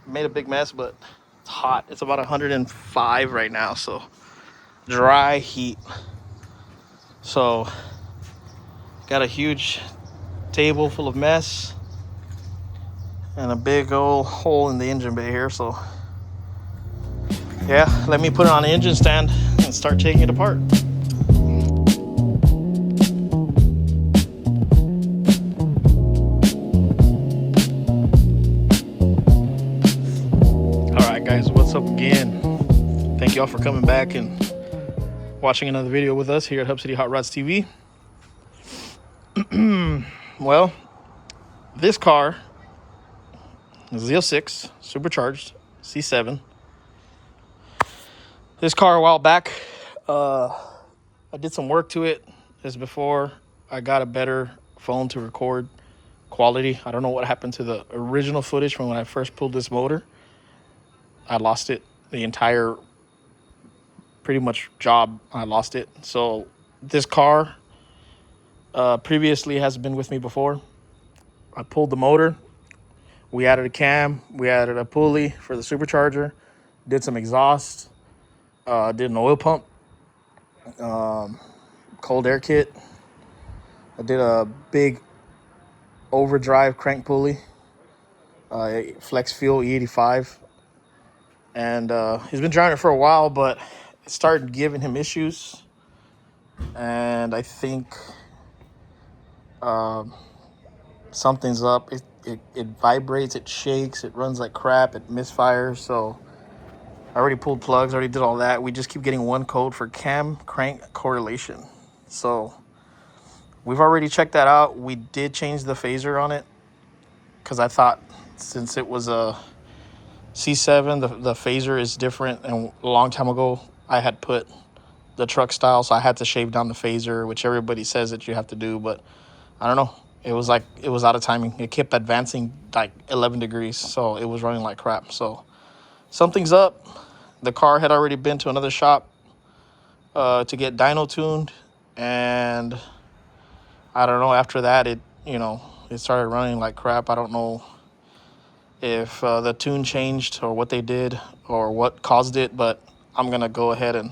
Made a big mess, but it's hot. It's about 105 right now, so dry heat. So got a huge table full of mess and a big old hole in the engine bay here. So yeah, let me put it on the engine stand and start taking it apart. All right, guys, what's up again? Thank y'all for coming back and watching another video with us here at Hub City Hot Rods TV. Well, this car is Z06 supercharged C7. This car a while back, I did some work to it. This is before I got a better phone to record quality. I don't know what happened to the original footage from when I first pulled this motor. I lost it. The entire pretty much job, I lost it. So this car previously has been with me before. I pulled the motor. We added a cam. We added a pulley for the supercharger. Did some exhaust. Did an oil pump. Cold air kit. I did a big overdrive crank pulley. Flex Fuel E85. And he's been driving it for a while, but it started giving him issues. And I think something's up. It vibrates, it shakes, it runs like crap, it misfires. So I already pulled plugs, already did all that. We just keep getting one code for cam crank correlation. So we've already checked that out. We did change the phaser on it because I thought since it was a C7, the phaser is different. And a long time ago, I had put the truck style, so I had to shave down the phaser, which everybody says that you have to do. But I don't know. It was out of timing. It kept advancing like 11 degrees, so it was running like crap. So something's up. The car had already been to another shop to get dyno tuned, and I don't know. After that, it started running like crap. I don't know if the tune changed or what they did or what caused it, but I'm gonna go ahead and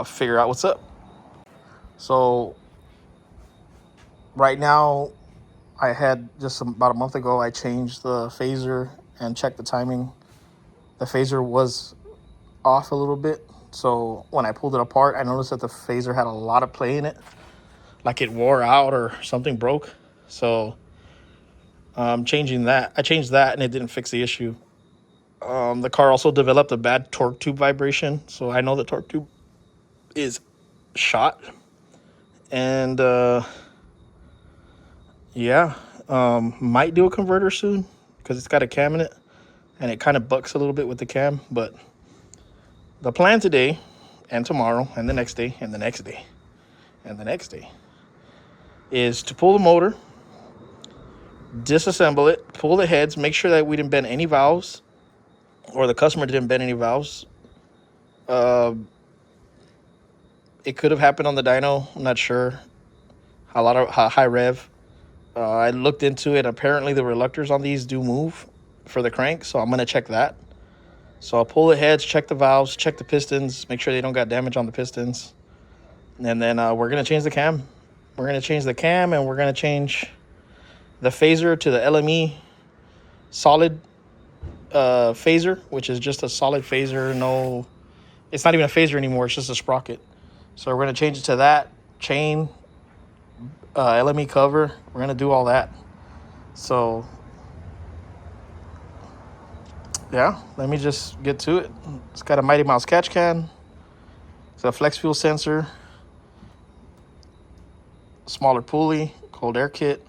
figure out what's up. So right now, I had just about a month ago, I changed the phaser and checked the timing. The phaser was off a little bit. So when I pulled it apart, I noticed that the phaser had a lot of play in it. Like it wore out or something broke. So changing that. I changed that and it didn't fix the issue. The car also developed a bad torque tube vibration. So I know the torque tube is shot. And might do a converter soon because it's got a cam in it and it kind of bucks a little bit with the cam. But the plan today and tomorrow and the next day and the next day and the next day is to pull the motor, disassemble it, pull the heads, make sure that we didn't bend any valves or the customer didn't bend any valves. It could have happened on the dyno. I'm not sure. A lot of high rev. I looked into it. Apparently the reluctors on these do move for the crank, so I'm going to check that. So I'll pull the heads, check the valves, check the pistons, make sure they don't got damage on the pistons. And then we're going to change the cam. We're going to change the cam, and we're going to change the phaser to the LME solid phaser, which is just a solid phaser. No, it's not even a phaser anymore. It's just a sprocket. So we're going to change it to that chain, LME cover. We're going to do all that. So yeah, let me just get to it. It's got a Mighty Mouse catch can. It's a flex fuel sensor, smaller pulley, cold air kit,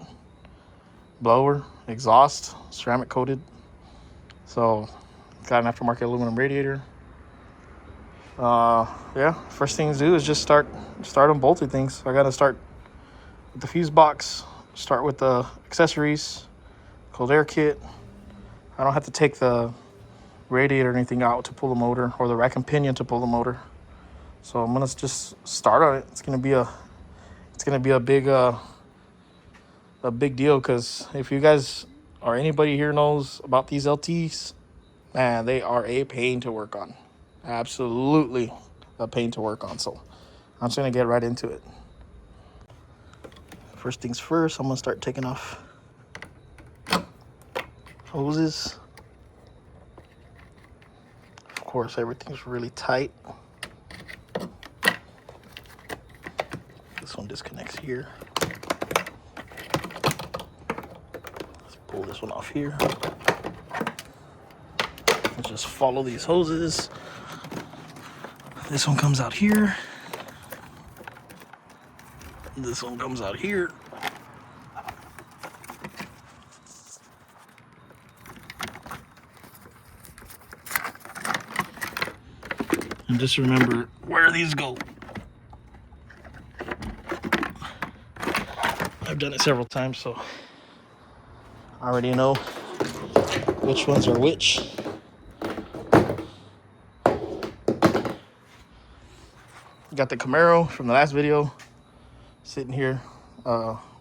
blower, exhaust, ceramic coated. So it's got an aftermarket aluminum radiator. First thing to do is just start unbolting things. I got to start with the fuse box, start with the accessories, cold air kit. I don't have to take the radiator or anything out to pull the motor or the rack and pinion to pull the motor. So I'm gonna just start on it. It's gonna be a big deal because if you guys or anybody here knows about these LTs, man, they are a pain to work on. Absolutely a pain to work on. So I'm just gonna get right into it. First things first, I'm gonna start taking off hoses. Of course, everything's really tight. This one disconnects here. Let's pull this one off here. Let's just follow these hoses. This one comes out here. This one comes out here. And just remember where these go. I've done it several times, so I already know which ones are which. Got the Camaro from the last video sitting here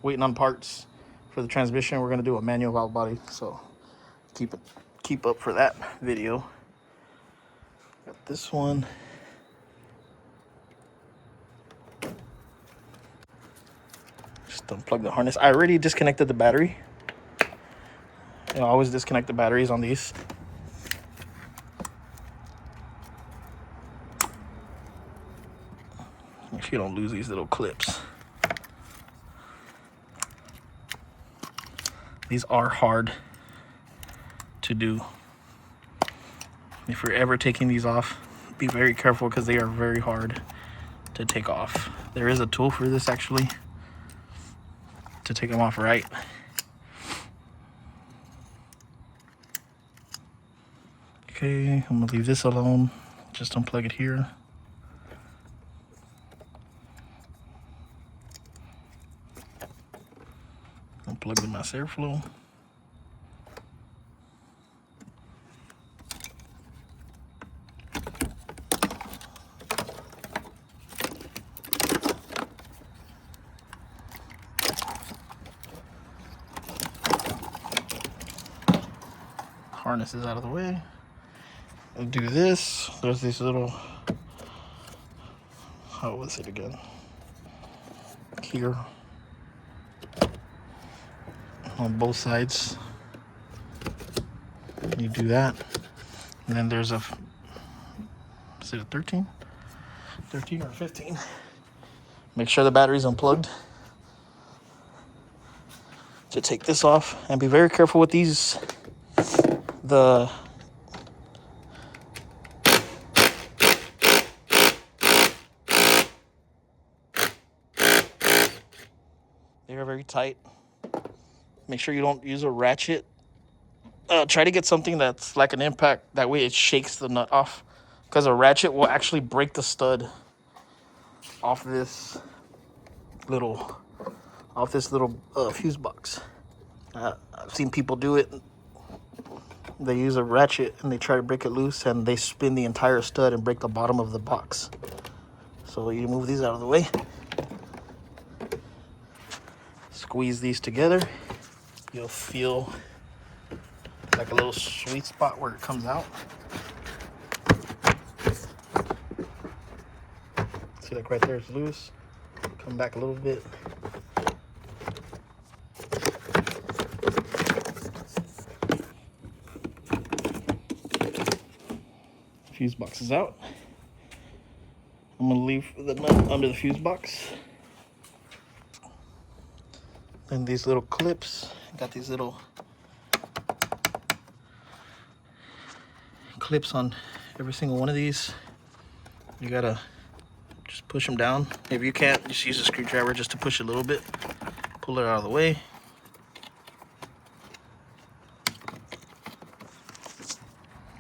waiting on parts for the transmission. We're going to do a manual valve body, so keep up for that video. Got this one. Just unplug the harness. I already disconnected the battery. I always disconnect the batteries on these. Make sure you don't lose these little clips. These are hard to do. If you're ever taking these off, be very careful because they are very hard to take off. There is a tool for this actually, to take them off right. Okay, I'm gonna leave this alone. Just unplug it here. Unplug the mass airflow. Harness is out of the way. I'll do this. There's these little, how was it again? Here. On both sides. You do that. And then there's a, is it a 13? 13 or 15. Make sure the battery's unplugged. To take this off, and be very careful with these. They are very tight. Make sure you don't use a ratchet. Try to get something that's like an impact. That way it shakes the nut off. Because a ratchet will actually break the stud off this little fuse box. I've seen people do it. They use a ratchet and they try to break it loose and they spin the entire stud and break the bottom of the box. So you move these out of the way. Squeeze these together. You'll feel like a little sweet spot where it comes out. See, like right there, it's loose. Come back a little bit. Fuse box is out. I'm gonna leave the nut under the fuse box. Then these little clips, got these little clips on every single one of these. You gotta just push them down. If you can't, just use a screwdriver just to push a little bit. Pull it out of the way.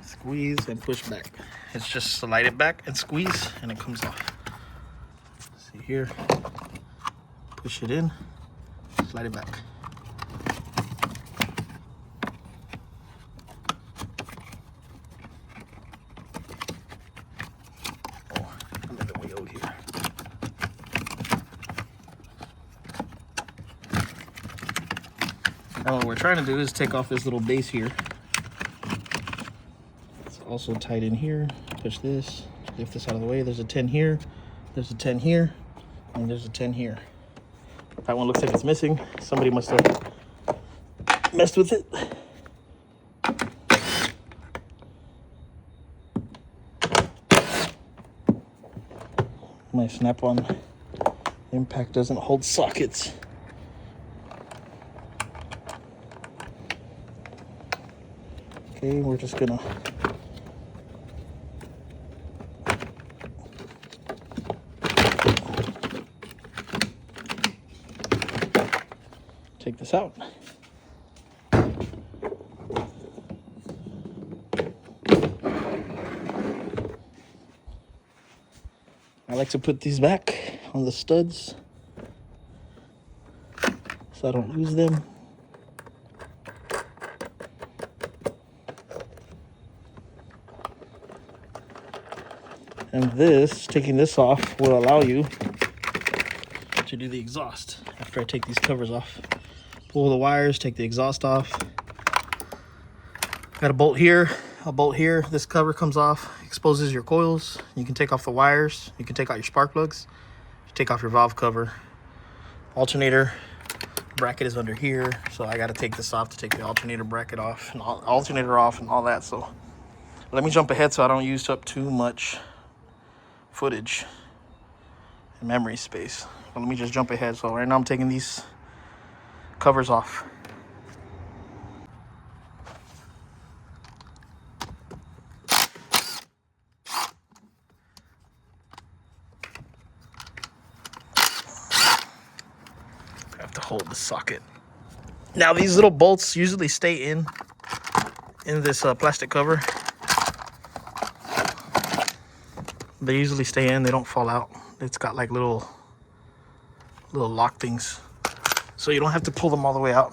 Squeeze and push back. It's just slide it back and squeeze and it comes off. See here, push it in, slide it back. Oh, I'm in the way over here. I'm what we're trying to do is take off this little base here. It's also tight in here. Push this, lift this out of the way. There's a 10 here, there's a 10 here, and there's a 10 here. That one looks like it's missing. Somebody must have messed with it. My snap-on impact doesn't hold sockets. Okay, we're just gonna take this out. I like to put these back on the studs so I don't lose them. And this, taking this off, will allow you to do the exhaust. After I take these covers off, pull the wires, take the exhaust off. Got a bolt here, a bolt here. This cover comes off, exposes your coils. You can take off the wires. You can take out your spark plugs. You take off your valve cover. Alternator bracket is under here, so I got to take this off to take the alternator bracket off and alternator off and all that. So let me jump ahead so I don't use up too much footage and memory space. But let me just jump ahead. So right now I'm taking these covers off. I have to hold the socket. Now these little bolts usually stay in this plastic cover. They usually stay in, they don't fall out. It's got like little lock things, so you don't have to pull them all the way out.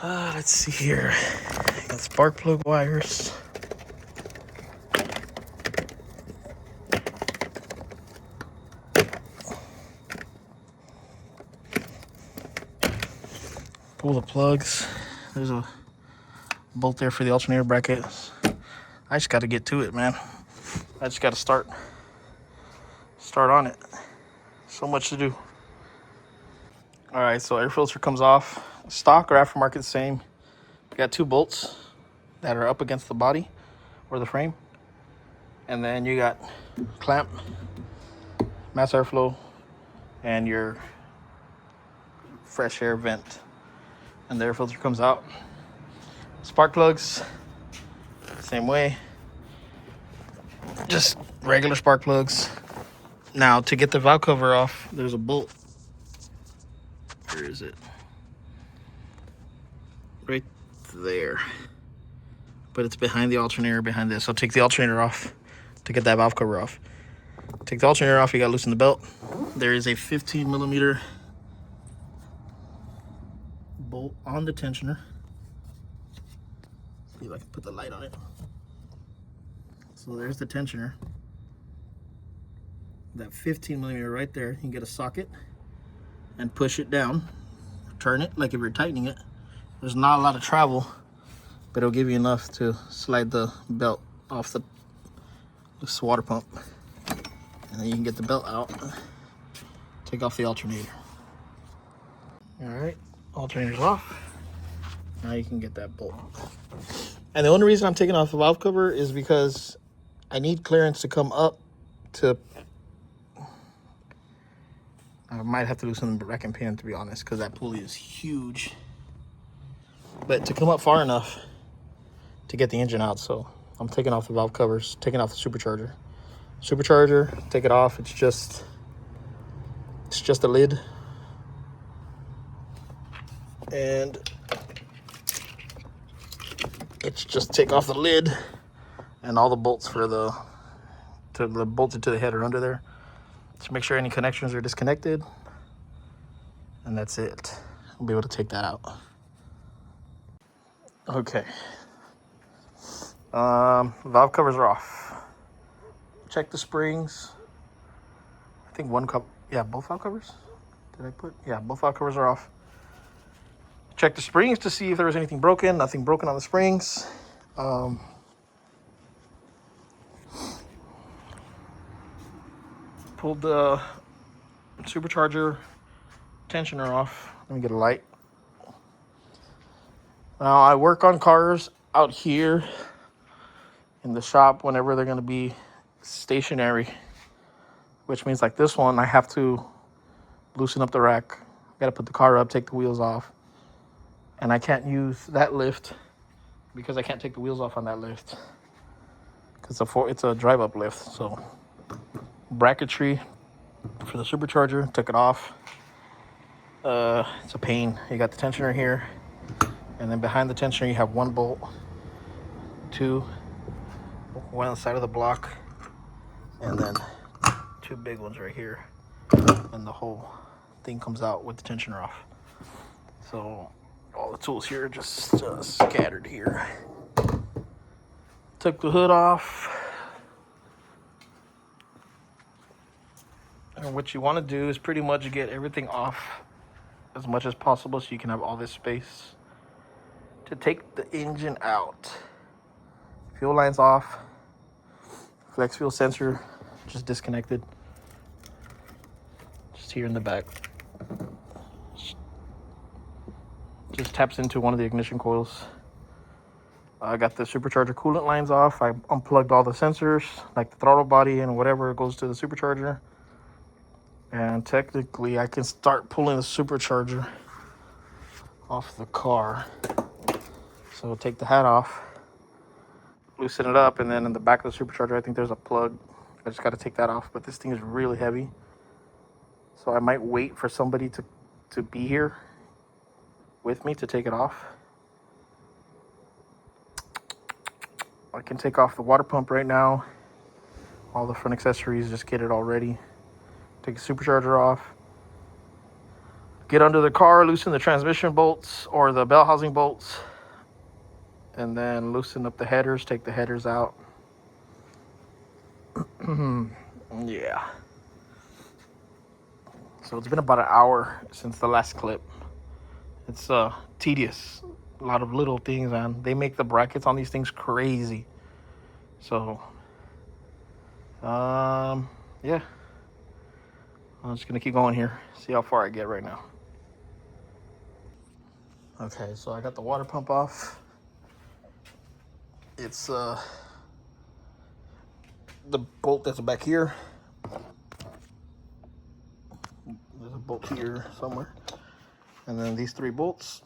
Let's see here. Got spark plug wires. Pull the plugs. There's a bolt there for the alternator bracket. I just got to get to it, man. I just got to start on it. So much to do. All right, so air filter comes off. Stock or aftermarket, same. You got two bolts that are up against the body or the frame, and then you got clamp, mass airflow, and your fresh air vent, and the air filter comes out. Spark plugs, same way, just regular spark plugs. Now to get the valve cover off, there's a bolt. Where is it? Right there. But it's behind the alternator, behind this. So take the alternator off to get that valve cover off. Take the alternator off, you gotta loosen the belt. There is a 15mm bolt on the tensioner. See if I can put the light on it. So there's the tensioner. That 15mm right there, you can get a socket and push it down. Turn it like if you're tightening it. There's not a lot of travel, but it'll give you enough to slide the belt off this water pump. And then you can get the belt out, take off the alternator. All right, alternator's off. Now you can get that bolt. And the only reason I'm taking off the valve cover is because I need clearance to come up to, I might have to do some rack and pin, to be honest, because that pulley is huge. But to come up far enough to get the engine out, so I'm taking off the valve covers, taking off the supercharger. Supercharger, take it off. It's just a lid. And it's just take off the lid, and all the bolts for the bolted to the head are under there. So make sure any connections are disconnected, and that's it. We'll be able to take that out. Okay. Valve covers are off. Check the springs. I think one Yeah, both valve covers. Did I put? Yeah, both valve covers are off. Check the springs to see if there was anything broken. Nothing broken on the springs. Pulled the supercharger tensioner off. Let me get a light. Now I work on cars out here in the shop whenever they're going to be stationary, which means like this one, I have to loosen up the rack. Got to put the car up, take the wheels off. And I can't use that lift because I can't take the wheels off on that lift. Because it's a drive-up lift. So bracketry for the supercharger, took it off. It's a pain. You got the tensioner here. And then behind the tensioner, you have one bolt, two, one on the side of the block, and then two big ones right here. And the whole thing comes out with the tensioner off. So all the tools here are just scattered here. Took the hood off. And what you want to do is pretty much get everything off as much as possible so you can have all this space to take the engine out. Fuel line's off. Flex fuel sensor just disconnected. Just here in the back. Just taps into one of the ignition coils. I got the supercharger coolant lines off. I unplugged all the sensors, like the throttle body and whatever goes to the supercharger. And technically, I can start pulling the supercharger off the car. So take the hat off, loosen it up, and then in the back of the supercharger, I think there's a plug. I just got to take that off, but this thing is really heavy. So I might wait for somebody to be here with me to take it off. I can take off the water pump right now. All the front accessories, just get it all ready. Take the supercharger off. Get under the car, loosen the transmission bolts or the bell housing bolts. And then loosen up the headers, take the headers out. Yeah. So it's been about an hour since the last clip. It's tedious. A lot of little things, man. They make the brackets on these things crazy. So, yeah. I'm just gonna keep going here. See how far I get right now. Okay, so I got the water pump off. It's the bolt that's back here. There's a bolt here somewhere. And then these three bolts.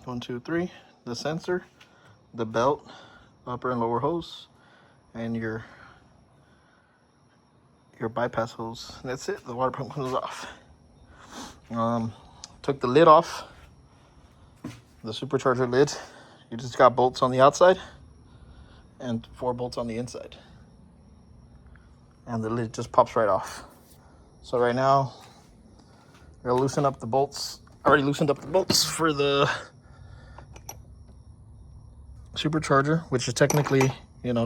1, 2, 3. The sensor, the belt, upper and lower hose, and your bypass hose. And that's it. The water pump comes off. Took the lid off. The supercharger lid. You just got bolts on the outside and 4 bolts on the inside. And the lid just pops right off. So right now, we're gonna loosen up the bolts. I already loosened up the bolts for the supercharger, which is technically,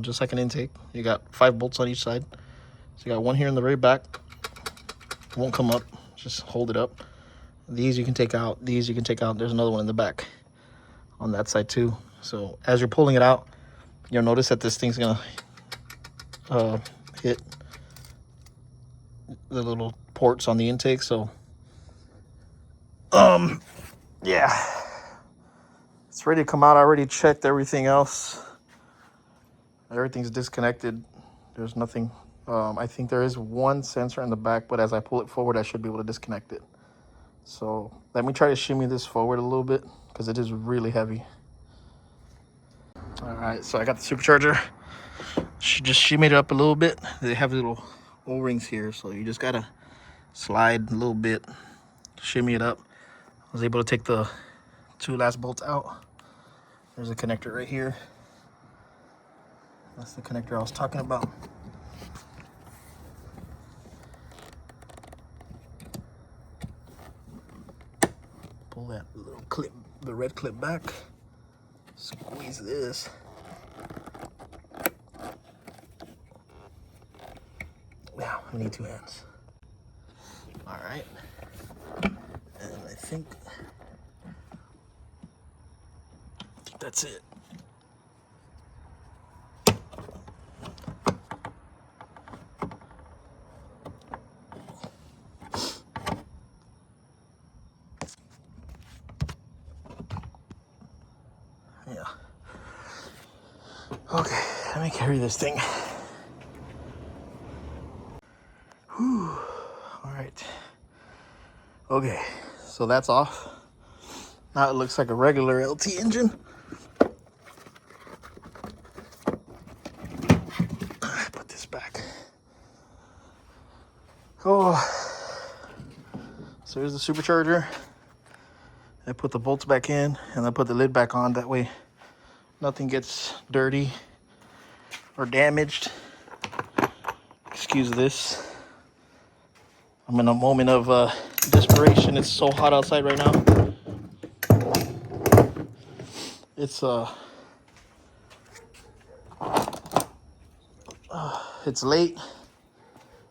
just like an intake. You got 5 bolts on each side. So you got one here in the very back. It won't come up. Just hold it up. These you can take out. These you can take out. There's another one in the back on that side too. So as you're pulling it out, you'll notice that this thing's gonna hit the little ports on the intake. So yeah, it's ready to come out. I already checked everything else. Everything's disconnected. There's nothing. I think there is one sensor in the back, but as I pull it forward, I should be able to disconnect it. So let me try to shimmy this forward a little bit because it is really heavy. All right, so I got the supercharger. She just shimmied it up a little bit. They have little O-rings here, so you just gotta slide a little bit, shimmy it up. I was able to take the 2 last bolts out. There's a connector right here. That's the connector I was talking about. Pull that little clip, the red clip back. Squeeze this. Now, I need 2 hands. All right. And I think that's it. Yeah. Okay, let me carry this thing. Whew. All right. Okay, so that's off. Now it looks like a regular LT engine. Put this back. Oh, so here's the supercharger. I put the bolts back in and I put the lid back on. That way nothing gets dirty or damaged. Excuse this. I'm in a moment of desperation. It's so hot outside right now. It's late,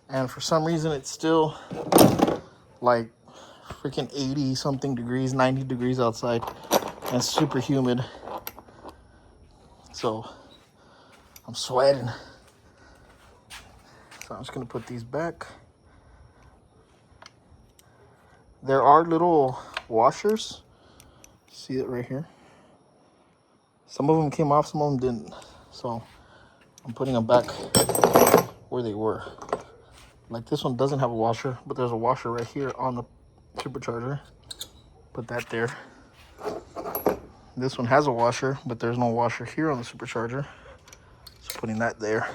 and for some reason it's still like freaking 80 something degrees, 90 degrees outside, and it's super humid. So I'm sweating. So I'm just gonna put these back. There are little washers. See it right here? Some of them came off, some of them didn't. So I'm putting them back where they were. Like this one doesn't have a washer, but there's a washer right here on the supercharger. Put that there. This one has a washer, but there's no washer here on the supercharger. So putting that there.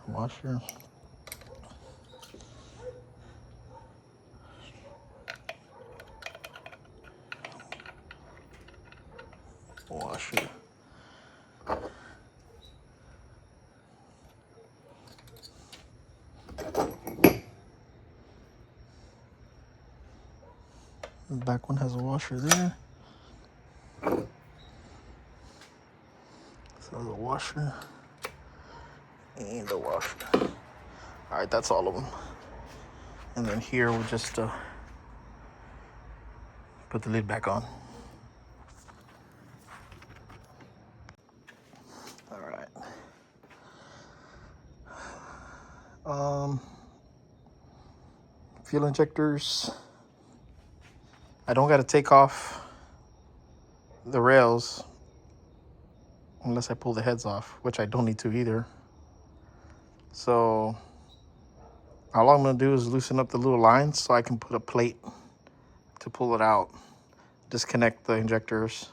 Washer. Washer. The back one has a washer there. So the washer and the washer. All right, that's all of them. And then here we'll just put the lid back on. All right. Fuel injectors. I don't got to take off the rails unless I pull the heads off, which I don't need to either. So all I'm going to do is loosen up the little lines so I can put a plate to pull it out. Disconnect the injectors.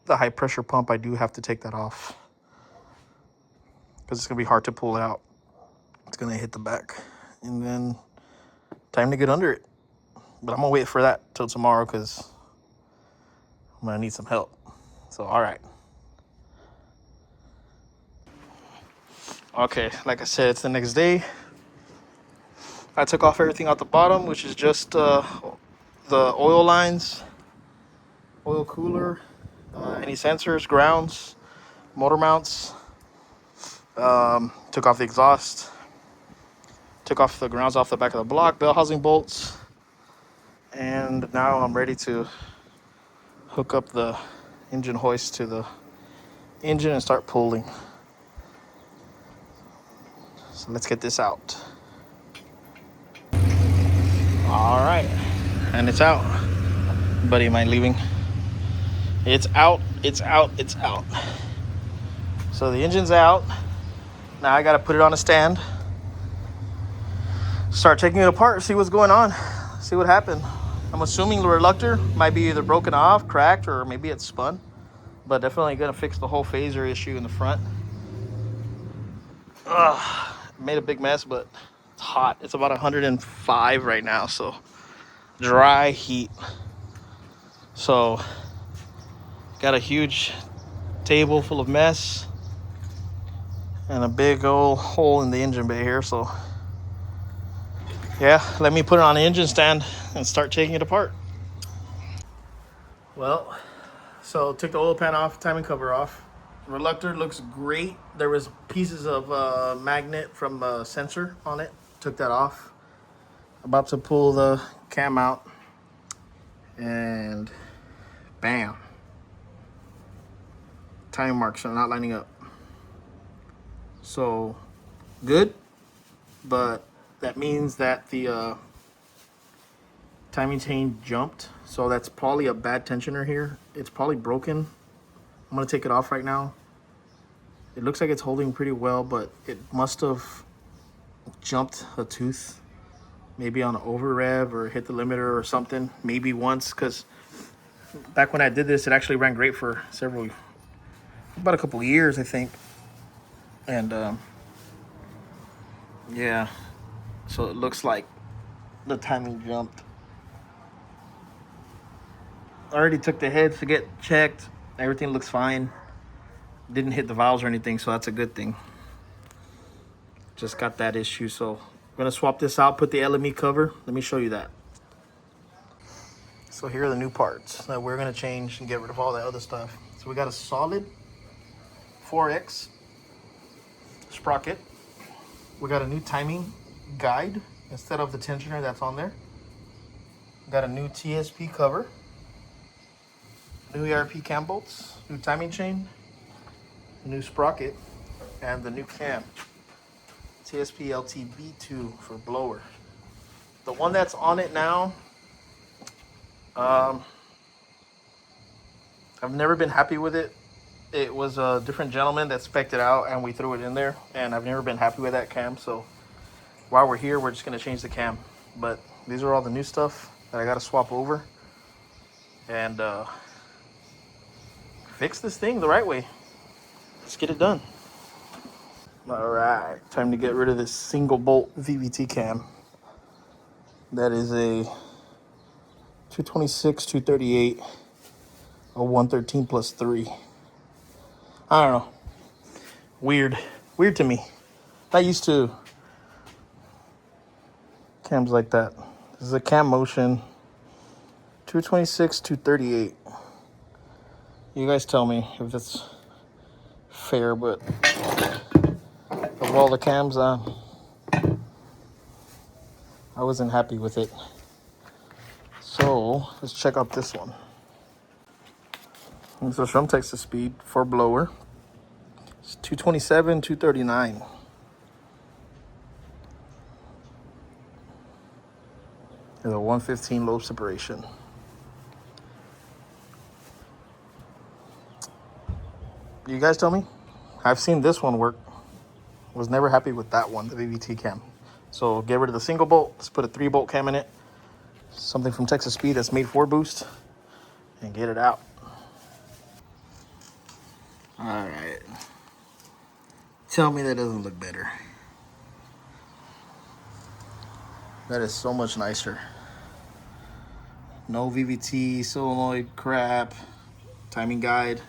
The high pressure pump, I do have to take that off because it's going to be hard to pull it out. It's going to hit the back. And then time to get under it. But I'm going to wait for that till tomorrow because I'm going to need some help. So, all right. Okay, like I said, it's the next day. I took off everything out the bottom, which is just the oil lines, oil cooler, any sensors, grounds, motor mounts. Took off the exhaust. Took off the grounds off the back of the block, bell housing bolts. And now I'm ready to hook up the engine hoist to the engine and start pulling. So let's get this out. All right, and it's out. Buddy of mine leaving. It's out, it's out, it's out. So the engine's out. Now I gotta put it on a stand. Start taking it apart, see what's going on, see what happened. I'm assuming the reluctor might be either broken off, cracked, or maybe it's spun. But definitely gonna fix the whole phaser issue in the front. Made a big mess, but it's hot. It's about 105 right now, so dry heat. So got a huge table full of mess and a big old hole in the engine bay here. So yeah, let me put it on the engine stand and start taking it apart. Well, so took the oil pan off, timing cover off. Reluctor looks great. There was pieces of magnet from a sensor on it. Took that off. About to pull the cam out, and bam. Time marks are not lining up. So good, but that means that the timing chain jumped. So that's probably a bad tensioner here. It's probably broken. I'm gonna take it off right now. It looks like it's holding pretty well, but it must have jumped a tooth, maybe on an over rev or hit the limiter or something. Maybe once, because back when I did this, it actually ran great for about a couple of years, I think. And yeah, so it looks like the timing jumped. I already took the heads to get checked. Everything looks fine. Didn't hit the valves or anything, so that's a good thing. Just got that issue, so I'm gonna swap this out, put the LME cover. Let me show you that. So here are the new parts that we're gonna change and get rid of all that other stuff. So we got a solid 4X sprocket. We got a new timing guide instead of the tensioner that's on there. We got a new TSP cover, new ERP cam bolts, new timing chain, new sprocket, and the new cam. TSP LTB2 for blower. The one that's on it now, I've never been happy with it. It was a different gentleman that spec'd it out and we threw it in there, and I've never been happy with that cam. So while we're here, we're just gonna change the cam. But these are all the new stuff that I gotta swap over and fix this thing the right way. Let's get it done. All right, time to get rid of this single bolt VVT cam. That is a 226, 238, a 113 plus 3. I don't know. Weird to me. Not used to cams like that. This is a cam motion 226, 238. You guys tell me if that's fair, but of all the cams, I wasn't happy with it. So let's check out this one. This is from Texas Speed for blower. It's 227, 239. There's a 115 lobe separation. You guys tell me. I've seen this one work. Was never happy with that one, the VVT cam. So get rid of the single bolt. Let's put a 3-bolt cam in it. Something from Texas Speed that's made for boost, and get it out. All right. Tell me that doesn't look better. That is so much nicer. No VVT, solenoid crap. Timing guide.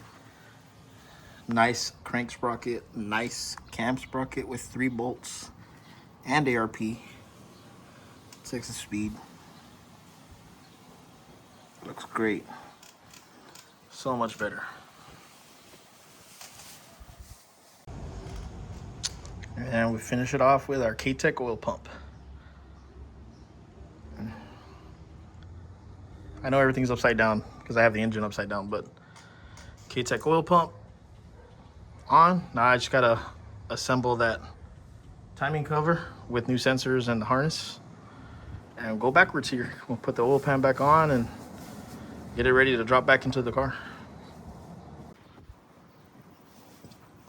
Nice crank sprocket. Nice cam sprocket with 3 bolts and ARP. Texas Speed. Looks great. So much better. And we finish it off with our K-Tech oil pump. I know everything's upside down because I have the engine upside down, but K-Tech oil pump on. Now I just gotta assemble that timing cover with new sensors and the harness and go backwards here. We'll put the oil pan back on and get it ready to drop back into the car.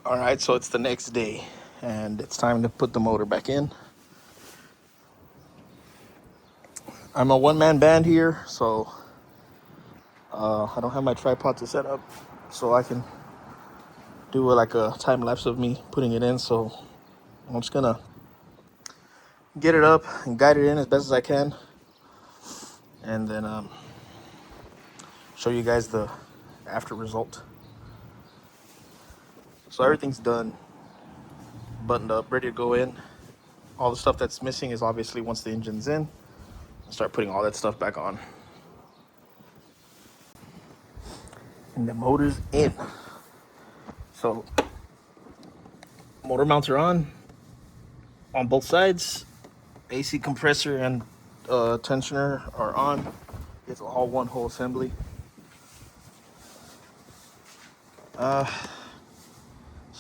All right, so it's the next day and it's time to put the motor back in. I'm a one-man band here, so I don't have my tripod to set up, so I can do like a time lapse of me putting it in. So I'm just gonna get it up and guide it in as best as I can, and then show you guys the after result. So everything's done, buttoned up, ready to go in. All the stuff that's missing is obviously once the engine's in, start putting all that stuff back on. And the motor's in. So motor mounts are on both sides. AC compressor and tensioner are on. It's all one whole assembly. So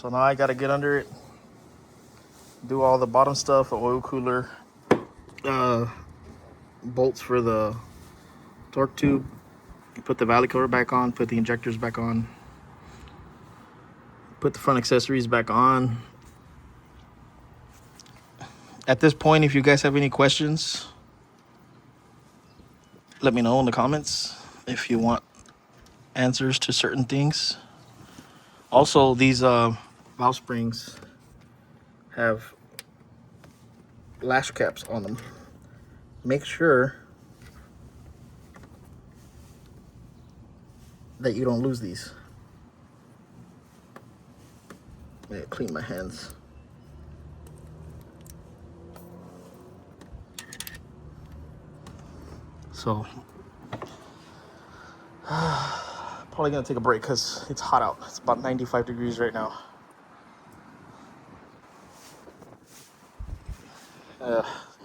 now I gotta get under it, do all the bottom stuff, the oil cooler, bolts for the torque tube, put the valley cover back on, put the injectors back on, put the front accessories back on. At this point, if you guys have any questions, let me know in the comments if you want answers to certain things. Also, these valve springs have lash caps on them. Make sure that you don't lose these. Let me clean my hands. So probably gonna take a break because it's hot out. It's about 95 degrees right now.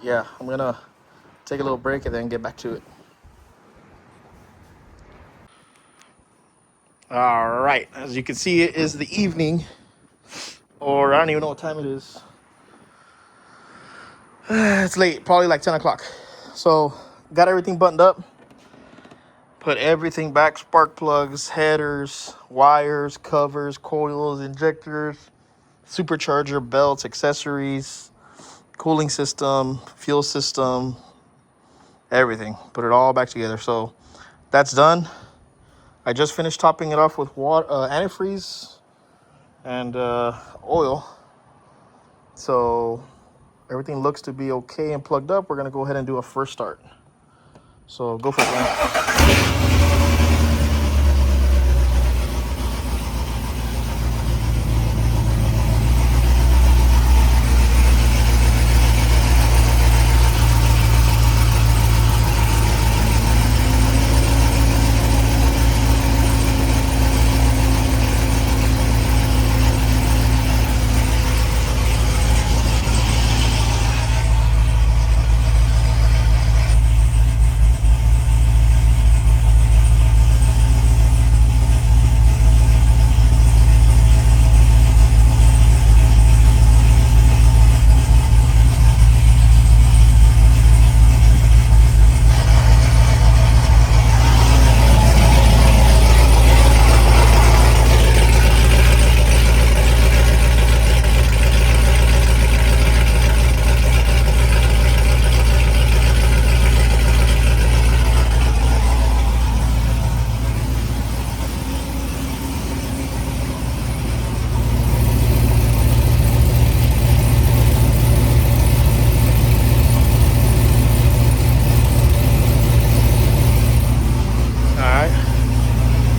Yeah, I'm gonna take a little break and then get back to it. All right, as you can see, it is the evening, or I don't even know what time it is. It's late, probably like 10 o'clock. So got everything buttoned up, put everything back: spark plugs, headers, wires, covers, coils, injectors, supercharger, belts, accessories, cooling system, fuel system, everything. Put it all back together. So that's done. I just finished topping it off with water, antifreeze, and oil. So everything looks to be okay and plugged up. We're gonna go ahead and do a first start. So go for it, man.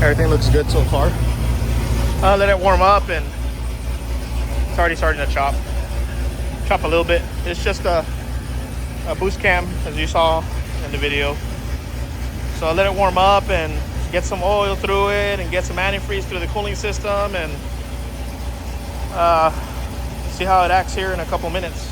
Everything looks good so far. Let it warm up, and it's already starting to chop a little bit. It's just a boost cam, as you saw in the video. So I let it warm up and get some oil through it and get some antifreeze through the cooling system, and see how it acts here in a couple minutes.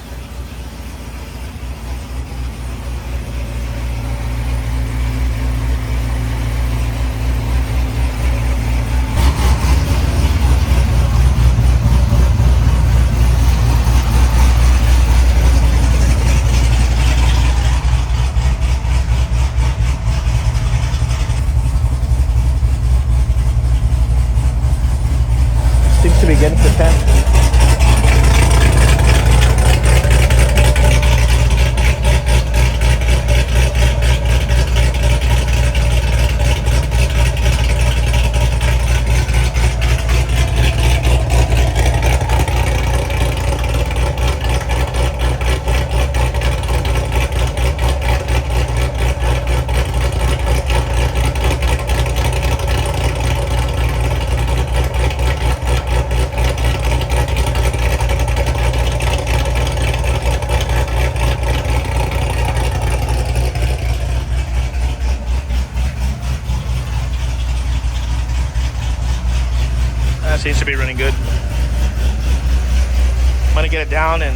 Seems to be getting to 10. seems to be running good. I'm gonna get it down and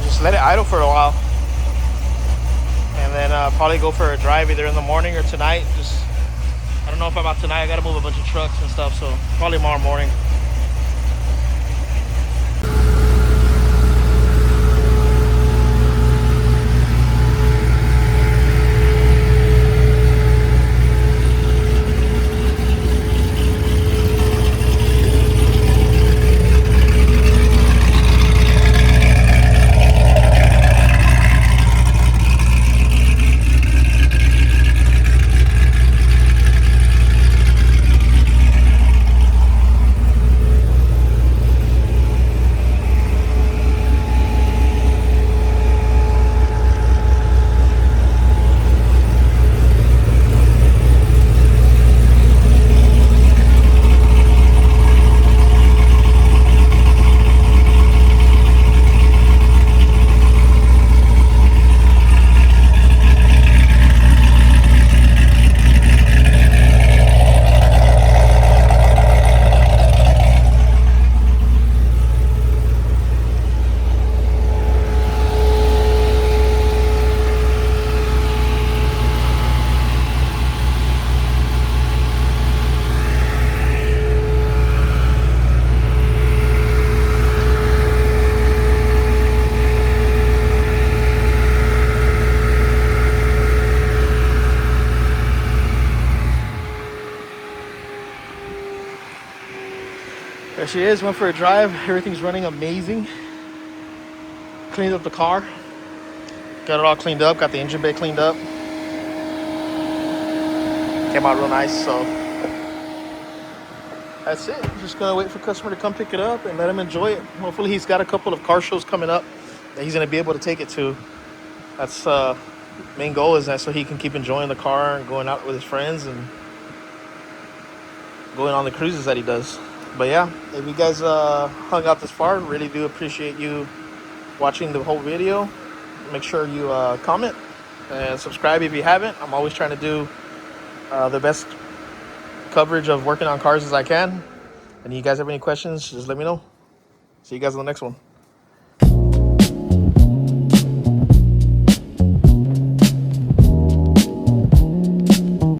just let it idle for a while, and then probably go for a drive either in the morning or tonight. Just, I don't know if about tonight. I gotta move a bunch of trucks and stuff, so probably tomorrow morning. There she is, went for a drive. Everything's running amazing. Cleaned up the car. Got it all cleaned up, got the engine bay cleaned up. Came out real nice, so that's it. Just gonna wait for customer to come pick it up and let him enjoy it. Hopefully he's got a couple of car shows coming up that he's gonna be able to take it to. That's main goal, is that so he can keep enjoying the car and going out with his friends and going on the cruises that he does. But yeah, if you guys hung out this far, really do appreciate you watching the whole video. Make sure you comment and subscribe if you haven't. I'm always trying to do the best coverage of working on cars as I can. And you guys have any questions, just let me know. See you guys on the next one.